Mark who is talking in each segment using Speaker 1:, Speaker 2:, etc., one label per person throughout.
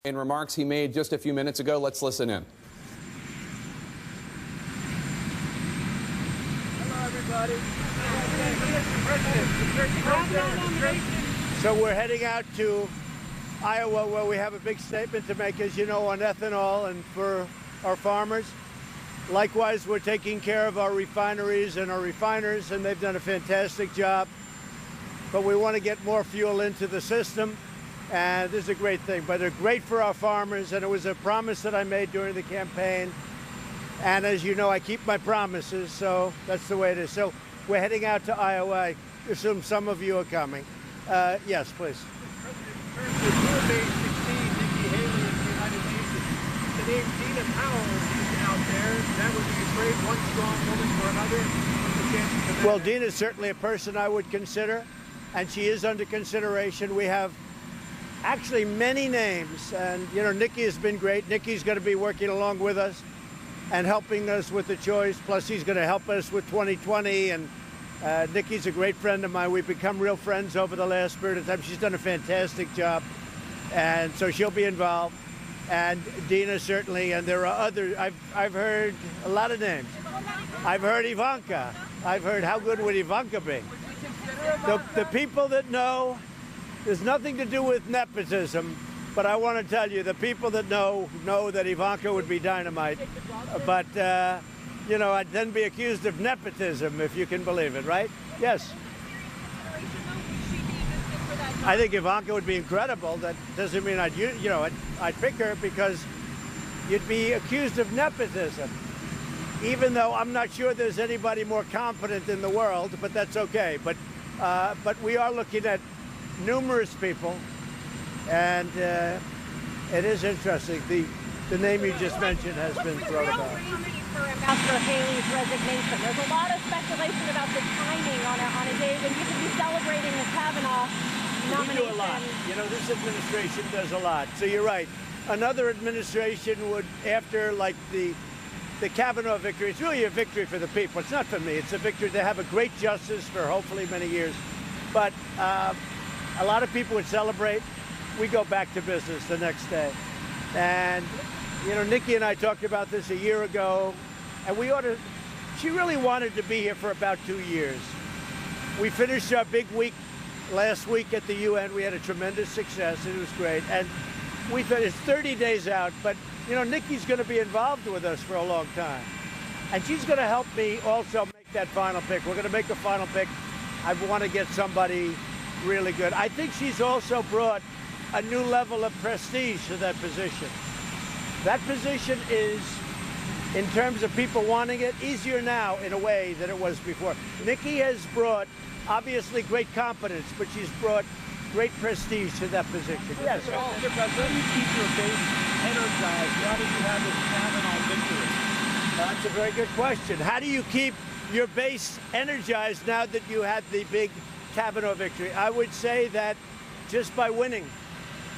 Speaker 1: In remarks he made just a few minutes ago, let's listen in.
Speaker 2: Hello, everybody. So we're heading out to Iowa, where we have a big statement to make, as you know, on ethanol and for our farmers. Likewise, we're taking care of our refineries and our refiners, and they've done a fantastic job. But we want to get more fuel into the system, and this is a great thing. But they're great for our farmers, and it was a promise that I made during the campaign. And as you know, I keep my promises, so that's the way it is. So we're heading out to Iowa. I assume some of you are coming. Yes, please.
Speaker 3: President, Nikki Haley in the United Nations, the name Dina Powell out there, that would be great. One strong woman for another.
Speaker 2: Well, Dina's certainly a person I would consider, and she is under consideration. We have actually many names, and you know, Nikki has been great. Nikki's going to be working along with us and helping us with the choice. Plus, he's going to help us with 2020. And Nikki's a great friend of mine. We've become real friends over the last period of time. She's done a fantastic job, and so she'll be involved. And Dina certainly, and there are others. I've heard a lot of names. I've heard Ivanka. I've heard, how good would Ivanka be? The people that know, there's nothing to do with nepotism, but I want to tell you, the people that know that Ivanka would be dynamite. But, you know, I'd then be accused of nepotism, if you can believe it, right? Yes. I think Ivanka would be incredible. That doesn't mean I'd pick her, because you'd be accused of nepotism, even though I'm not sure there's anybody more competent in the world, but that's okay. But we are looking at numerous people, and it is interesting. The name you just mentioned has been thrown about.
Speaker 4: For Ambassador Haley's resignation, there's a lot of speculation about the timing on a day when you could be celebrating the Kavanaugh nomination.
Speaker 2: We do a lot. You know, this administration does a lot. So you're right. Another administration would, after like the Kavanaugh victory, it's really a victory for the people. It's not for me. It's a victory to have a great justice for hopefully many years. But a lot of people would celebrate. We go back to business the next day. And, you know, Nikki and I talked about this a year ago, and she really wanted to be here for about 2 years. We finished our big week last week at the UN. We had a tremendous success. It was great. And we finished 30 days out, but, you know, Nikki's going to be involved with us for a long time. And she's going to help me also make that final pick. We're going to make a final pick. I want to get somebody really good. I think she's also brought a new level of prestige to that position. That position is, in terms of people wanting it, easier now in a way than it was before. Nikki has brought, obviously, great competence, but she's brought great prestige to that position. Yes.
Speaker 3: Mr. President, how do you keep your base energized now that you have this Kavanaugh victory?
Speaker 2: That's a very good question. How do you keep your base energized now that you had the big Kavanaugh victory? I would say that just by winning.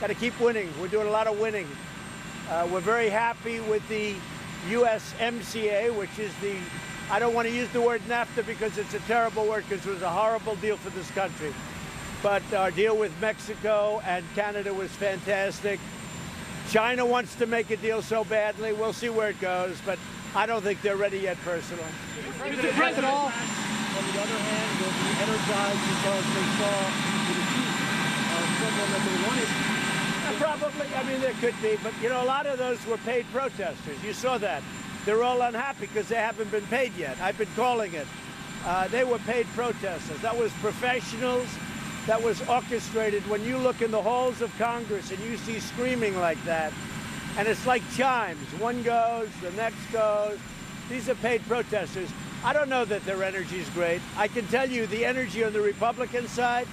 Speaker 2: Got to keep winning. We're doing a lot of winning. We're very happy with the USMCA, which is I don't want to use the word NAFTA because it's a terrible word, because it was a horrible deal for this country. But our deal with Mexico and Canada was fantastic. China wants to make a deal so badly. We'll see where it goes, but I don't think they're ready yet personally.
Speaker 3: Mr. President, on the other hand, will be energized because they saw the defeat of someone that they wanted.
Speaker 2: Probably. I mean, there could be, but, you know, a lot of those were paid protesters. You saw that. They're all unhappy because they haven't been paid yet. I've been calling it. They were paid protesters. That was professionals. That was orchestrated. When you look in the halls of Congress and you see screaming like that, and it's like chimes. One goes, the next goes. These are paid protesters. I don't know that their energy is great. I can tell you the energy on the Republican side,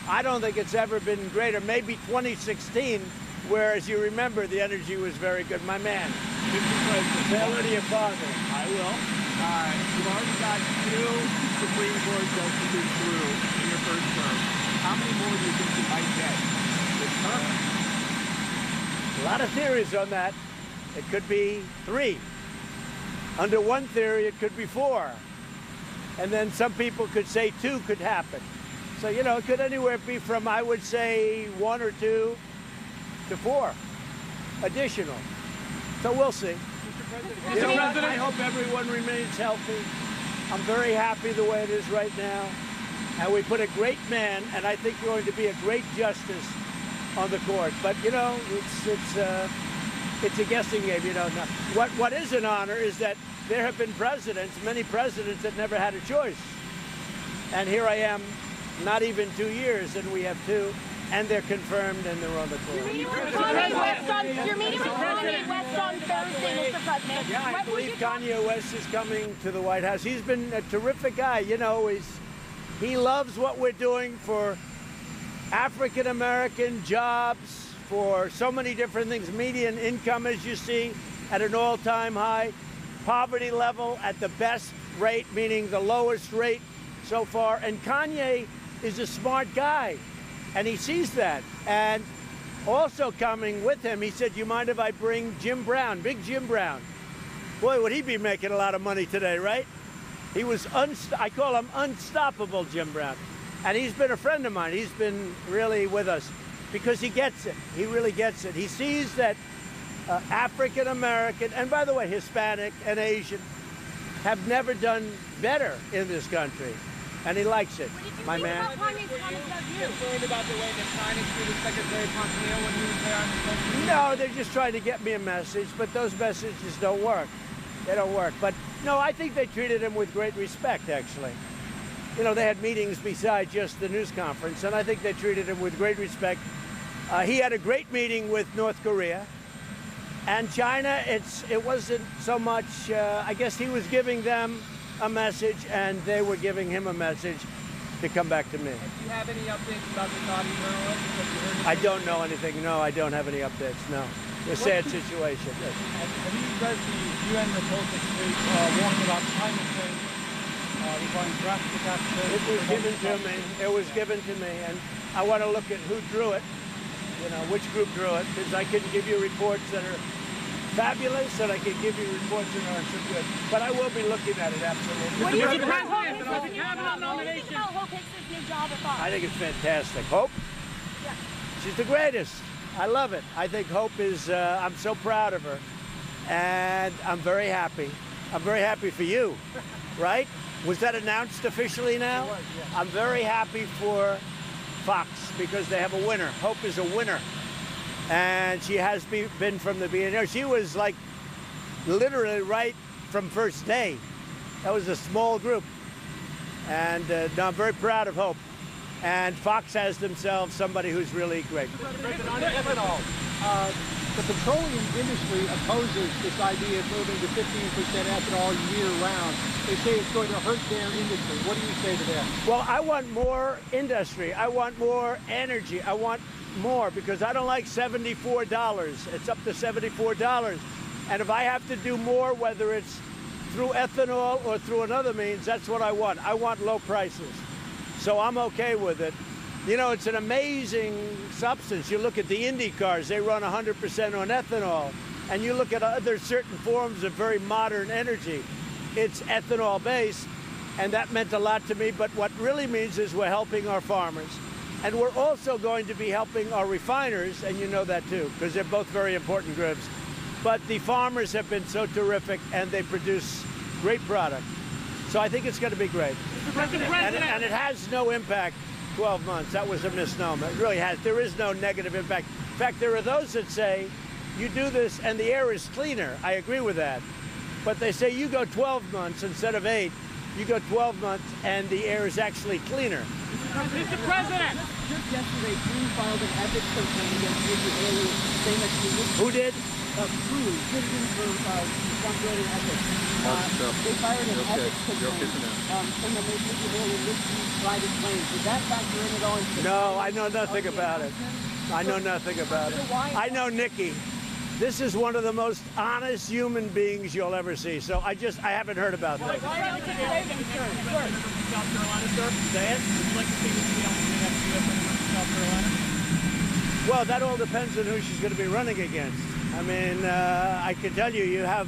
Speaker 2: I don't think it's ever been greater. Maybe 2016, where, as you remember, the energy was very good. My man.
Speaker 3: Mr. President,
Speaker 2: say hello to your father.
Speaker 3: I will. You've already got 2 Supreme Court justices through in your first term. How many more do you think you might get this term?
Speaker 2: A lot of theories on that. It could be 3. Under one theory, it could be 4. And then some people could say 2 could happen. So, you know, it could anywhere be from, I would say, 1 or 2 to 4. additional. So we'll see. You know what? I hope everyone remains healthy. I'm very happy the way it is right now. And we put a great man, and I think going to be a great justice on the court. But, you know, it's a guessing game. You don't know. What is an honor is that there have been presidents, many presidents that never had a choice. And here I am, not even 2 years, and we have two, and they're confirmed and they're on the court.
Speaker 4: You're meeting with Kanye West on Thursday, Mr. President.
Speaker 2: Yeah, I believe Kanye West is coming to the White House. He's been a terrific guy. You know, he loves what we're doing for African-American jobs, for so many different things. Median income, as you see, at an all-time high. Poverty level at the best rate, meaning the lowest rate so far. And Kanye is a smart guy, and he sees that. And also coming with him, he said, "You mind if I bring Jim Brown, Big Jim Brown?" Boy, would he be making a lot of money today, right? He was, I call him Unstoppable Jim Brown. And he's been a friend of mine. He's been really with us because he gets it. He really gets it. He sees that African American, and by the way, Hispanic and Asian, have never done better in this country. And he likes it, my man.
Speaker 3: Concerned about the way that China treated Secretary Pompeo when he was there on the country?
Speaker 2: No, they're just trying to get me a message, but those messages don't work. They don't work. But no, I think they treated him with great respect, actually. You know, they had meetings besides just the news conference, and I think they treated him with great respect. He had a great meeting with North Korea. And China, it wasn't so much, I guess he was giving them a message, and they were giving him a message to come back to me.
Speaker 3: Do you have any updates about the Saudi journalists?
Speaker 2: I don't know anything. No, I don't have any updates, no. It's a sad situation. Yes.
Speaker 3: Have you read the UN report that's warning about climate change, regarding drastic action?
Speaker 2: It was given to me. It was given to me, and I want to look at who drew it, you know, which group drew it, because I can give you reports that are fabulous, and I can give you reports that aren't so good. But I will be looking at it, absolutely.
Speaker 4: What do you think about Hope Hicks's new job at Fox?
Speaker 2: I think it's fantastic. Hope?
Speaker 4: Yeah.
Speaker 2: She's the greatest. I love it. I think Hope is, I'm so proud of her. And I'm very happy. I'm very happy for you, right? Was that announced officially now?
Speaker 3: It was, yeah.
Speaker 2: I'm very happy for Fox because they have a winner. Hope is a winner. And she has been from the beginning. She was like literally right from first day. That was a small group. And no, I'm very proud of Hope. And Fox has themselves somebody who's really great.
Speaker 3: On ethanol, the petroleum industry opposes this idea of moving to 15% ethanol year-round. They say it's going to hurt their industry. What do you say to that?
Speaker 2: Well, I want more industry. I want more energy. I want more because I don't like $74. It's up to $74. And if I have to do more, whether it's through ethanol or through another means, that's what I want. I want low prices. So I'm okay with it. You know, it's an amazing substance. You look at the Indy cars, they run 100% on ethanol. And you look at other certain forms of very modern energy, it's ethanol based. And that meant a lot to me. But what really means is we're helping our farmers. And we're also going to be helping our refiners, and you know that too, because they're both very important groups. But the farmers have been so terrific, and they produce great product. So I think it's going to be great. And it has no impact 12 months. That was a misnomer. It really has. There is no negative impact. In fact, there are those that say, you do this and the air is cleaner. I agree with that. But they say you go 12 months instead of 8. You go 12 months and the air is actually cleaner.
Speaker 3: Mr. President!
Speaker 5: Just yesterday, Drew filed an ethics complaint against Nikki Haley, saying that she was...
Speaker 2: Who did?
Speaker 5: Drew, citizens for responsibility and ethics. They fired an ethics complaint, saying that Nikki Haley misused private planes. Did that factor in at all?
Speaker 2: No, I know nothing about it. I know nothing about it. I know Nikki. This is one of the most honest human beings you'll ever see. So I haven't heard about that.
Speaker 3: South Carolina, sir? Say it. Would you like to see the South Carolina?
Speaker 2: Well, that all depends on who she's going to be running against. I mean, I can tell you, you have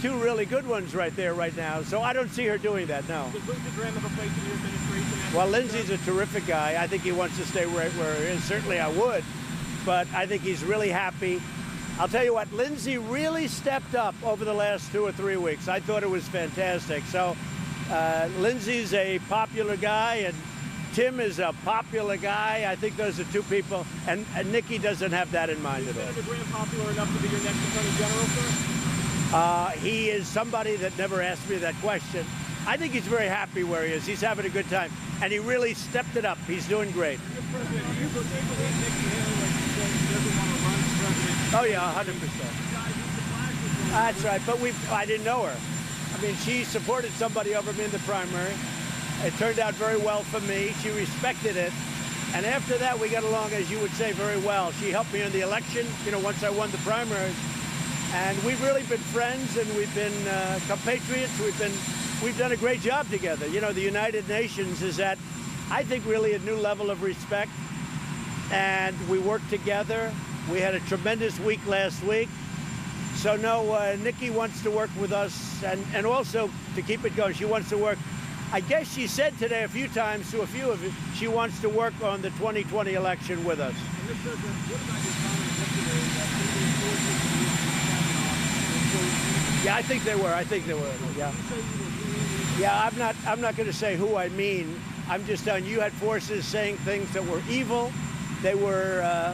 Speaker 2: two really good ones right there right now. So I don't see her doing that, no.
Speaker 3: Does Lindsey Graham have a place in your administration?
Speaker 2: Well, Lindsey's a terrific guy. I think he wants to stay right where he is. Certainly I would. but I think he's really happy. I'll tell you what, Lindsey really stepped up over the last 2 or 3 weeks. I thought it was fantastic. So Lindsey's a popular guy, and Tim is a popular guy. I think those are two people, and Nikki doesn't have that in mind at all.
Speaker 3: Is Senator Graham popular enough to be your next Attorney General, sir?
Speaker 2: He is somebody that never asked me that question. I think he's very happy where he is. He's having a good time, and he really stepped it up. He's doing great.
Speaker 3: Mr. President, do you believe Nikki Haley, like you said, she doesn't want to run as president?
Speaker 2: Oh yeah, 100%. That's right, but I didn't know her. I mean, she supported somebody over me in the primary. It turned out very well for me. She respected it. And after that, we got along, as you would say, very well. She helped me in the election, once I won the primaries. And we've really been friends, and we've been compatriots. We've done a great job together. The United Nations is at, I think, really a new level of respect. And we work together. We had a tremendous week last week. So no, Nikki wants to work with us, and also to keep it going, she wants to work. I guess she said today a few times to a few of you, she wants to work on the 2020 election with us.
Speaker 3: Mr. President, what about your comments yesterday that
Speaker 2: Yeah, I think they were. Yeah. Yeah, I'm not going to say who I mean. I'm just telling you had forces saying things that were evil. They were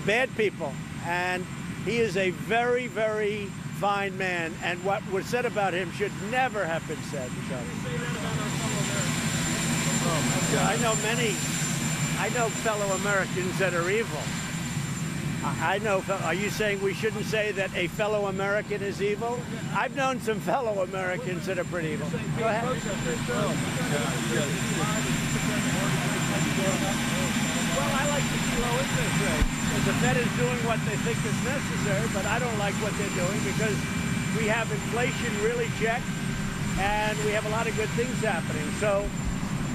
Speaker 2: bad people, and he is a very, very fine man, and what was said about him should never have been said. So. I know fellow Americans that are evil. I know. Are you saying we shouldn't say that a fellow American is evil? I've known some fellow Americans that are pretty evil. Go ahead. Well, I like to see low interest rates. The Fed is doing what they think is necessary, but I don't like what they're doing because we have inflation really checked, and we have a lot of good things happening. So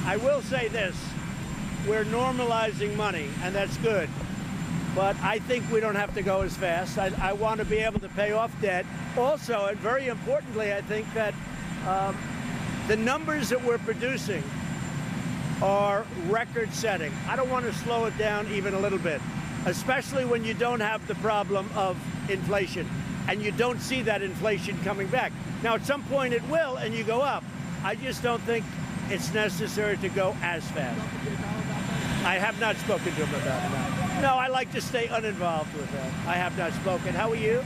Speaker 2: I will say this, we're normalizing money, and that's good. But I think we don't have to go as fast. I want to be able to pay off debt. Also, and very importantly, I think that the numbers that we're producing are record-setting. I don't want to slow it down even a little bit, especially when you don't have the problem of inflation and you don't see that inflation coming back. Now, at some point it will, and you go up. I just don't think it's necessary to go as fast. I have not spoken to him about that. No, I like to stay uninvolved with that. I have not spoken. How are you?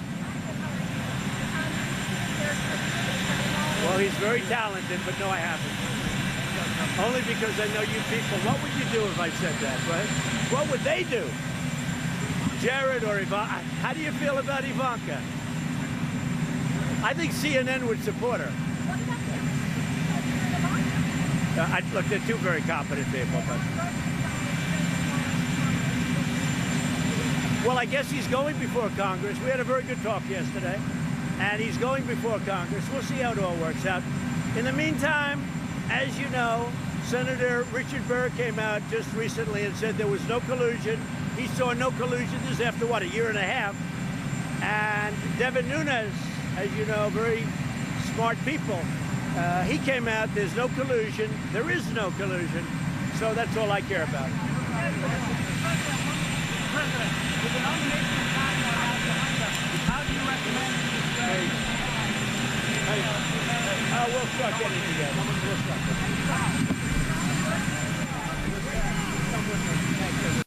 Speaker 2: Well, he's very talented, but no, I haven't. Only because I know you people. What would you do if I said that, right? What would they do? Jared or Ivanka? How do you feel about Ivanka? I think CNN would support her. Look, they're two very competent people, but... Well, I guess he's going before Congress. We had a very good talk yesterday, and he's going before Congress. We'll see how it all works out. In the meantime, as you know, Senator Richard Burr came out just recently and said there was no collusion. He saw no collusion. This is after, what, a year and a half. And Devin Nunes, as you know, very smart people, he came out, there's no collusion. There is no collusion. So that's all I care about. We'll start getting together. We'll start.